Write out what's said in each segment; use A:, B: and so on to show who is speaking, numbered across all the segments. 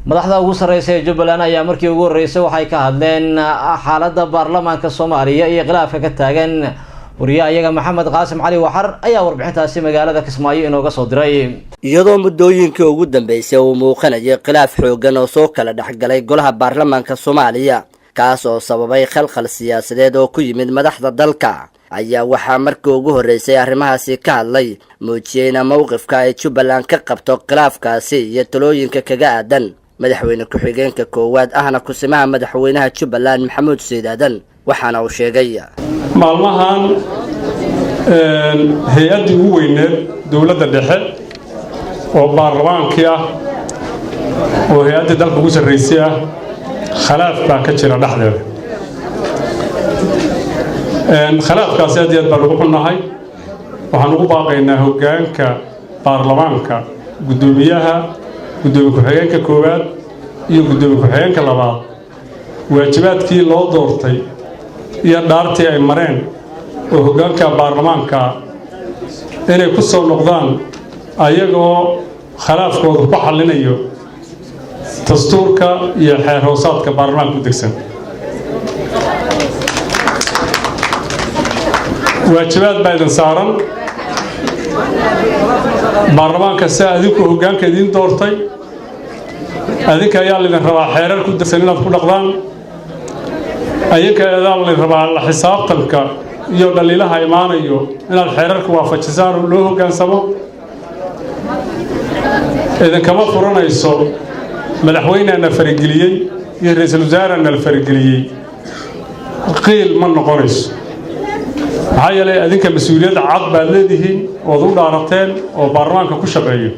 A: madaxda ugu sareysa ee Jubbaland ayaa markii ugu horeysay waxay ka hadleen xaaladda baarlamaanka Soomaaliya iyo khilaafka ka taagan wariyaha iyaga Maxamed Qaasim Cali Waxar ayaa warbixintaasi magaalada Kismaayo inooga soo diray
B: iyadoo muddooyinkii ugu dambeysay uu muuqanayay khilaaf xooggan oo soo kala dhaxgalay golaha baarlamaanka Soomaaliya kaas oo sababay khalkhal siyaasadeed oo ku yimid madaxda dalka ayaa waxaa markii ugu horeysay arrimahaasi ka hadlay muujiyayna mowqifka ay Jubbaland ka qabto khilaafkaasi iyo talooyinka kaga aadan madaxweyne ku-xigeenka koowaad ahna kusimaha madaxweynaha Jubbaland Maxamuud Sayid Aadan waxaana uu sheegay
C: maalmahan hay'adii ugu weyneed dawladda dhexe oo baarlamaankii ah oo hay'adda dalka ugu sareysay ah khilaaf baa ka jira dhexdeeda khilaafkaasi aad iyo aad baan ugu xunnahay waxaan ugu baaqaynaa hoggaanka baarlamaanka gudoomiyaha gudoomiye ku-xigeenka koowaad iyo gudoomiye ku-xigeenka labaad waajibaadkii loo doortay iyo dhaartii ay mareen oo hoggaanka baarlamaanka inay ku soo noqdaan ayagoo khilaafkooda ku xallinayo dastuurka iyo xeer hoosaadka baarlamaanka u degsan waajibaad baa idin saaran baarlamaanka si adinku hoggaanka idin doortay adinka ayaa lidin rabaa xeerar ku degsan inaad ku dhaqdaan ayinka ayaa lidin rabaa la xisaabtanka iyo dhaliilaha imaanayo inaad xeerarka waafajisaan oo loo hoggaansamo idinkama furanayso madaxweyneena farageliyey iyo ra'iisul wasaarena la farageliyey qiil ma noqonayso maxaa yeelay adinka mas-uuliyadda cad baad leedihiin ood u dhaarateen oo baarlamaanka ku shaqeeyo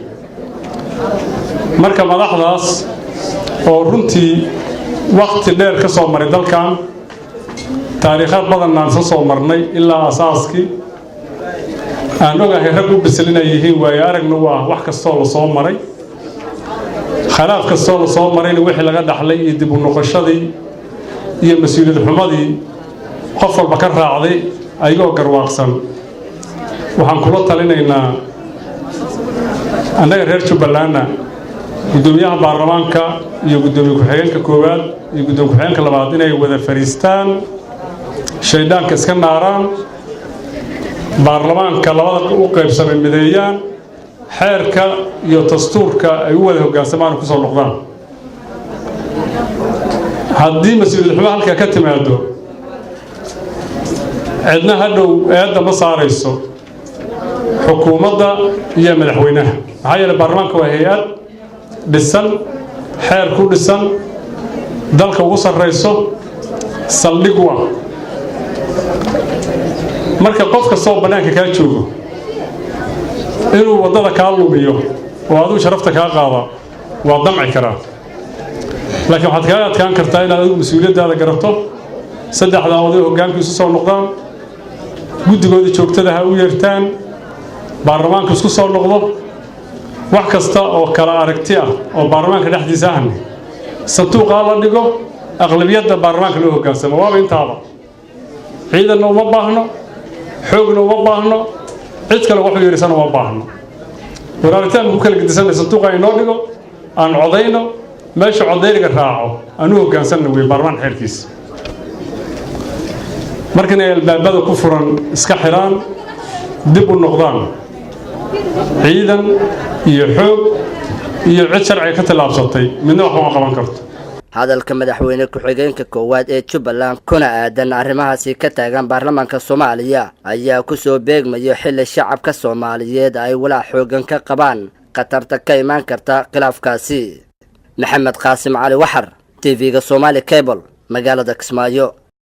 C: marka madaxdaas oo runtii waqti dheer ka soo maray dalkan taariikhaad badan aan soo marnay ilaa asaaskii aan ogahay rag u bisil inay yihiin waayo aragna waa wax kastoo la soo maray khilaaf kastoo la soo marayna wixii laga dhaxlay iyo dib u noqoshadii iyo mas-uuliyad xumadii qof walba ka raacday ayagoo garwaaqsan waxaan kula talinaynaa annaga reer Jubbalandna gudoomiyaha baarlamaanka iyo gudoomiye ku-xigeenka koowaad iyo gudoomiye ku-xigeenka labaad inay wada fariistaan shaydaanka iska naaraan baarlamaanka labada u qaybsamay mideeyaan xeerka iyo dastuurka ay u wada hoggaansamaan ku soo noqdaan haddii mas-uuliyad xumo halka ka timaado cidna hadhow eedda ma saarayso xukuumadda iyo madaxweynaha maxaa yeelay baarlamaanka waa hay-ad dhisan xeer ku dhisan dalka ugu sarreyso saldhig u ah marka qof kastoo bannaanka kaa joogo inuu waddada kaa lumiyo oo aduu sharafta kaa qaada waa damci karaa laakiin waxaad kaga adkaan kartaa inaad adigu mas-uuliyaddaada garato saddexda oday hoggaankiisu soo noqdaan guddigooda joogtada ha u yeertaan baarlamaanka isku soo noqdo wax kasta oo kala aragti ah oo baarlamaanka dhexdiisa ahna sanduuqa la dhigo aqlabiyadda baarlamaanka loo hoggaansamo waaba intaaba ciidanna uma baahno xoogna uma baahno cid kale wax u yeerisana uma baahno waraaritaan ku kala gedisanay sanduuqa inoo dhigo aan codayno meesha codayga raaco aanu hoggaansanna way baarlamaan xeerkiisa markana albaabada ku furan iska xiraan dib u noqdaan ciidan iyo xoog iyo cid sharci ka talaabsatay midna wax ma qaban karto
B: hadalka madaxweyne ku-xigeenka koowaad ee Jubbaland kuna aadan arrimahaasi ka taagan baarlamaanka Soomaaliya ayaa ku soo beegmayo xilli shacabka Soomaaliyeed ay walaac xooggan ka qabaan qatarta ka iman karta khilaafkaasi Maxamed Qaasim Cali Waxar TV-ga Somali Cable magaalada Kismaayo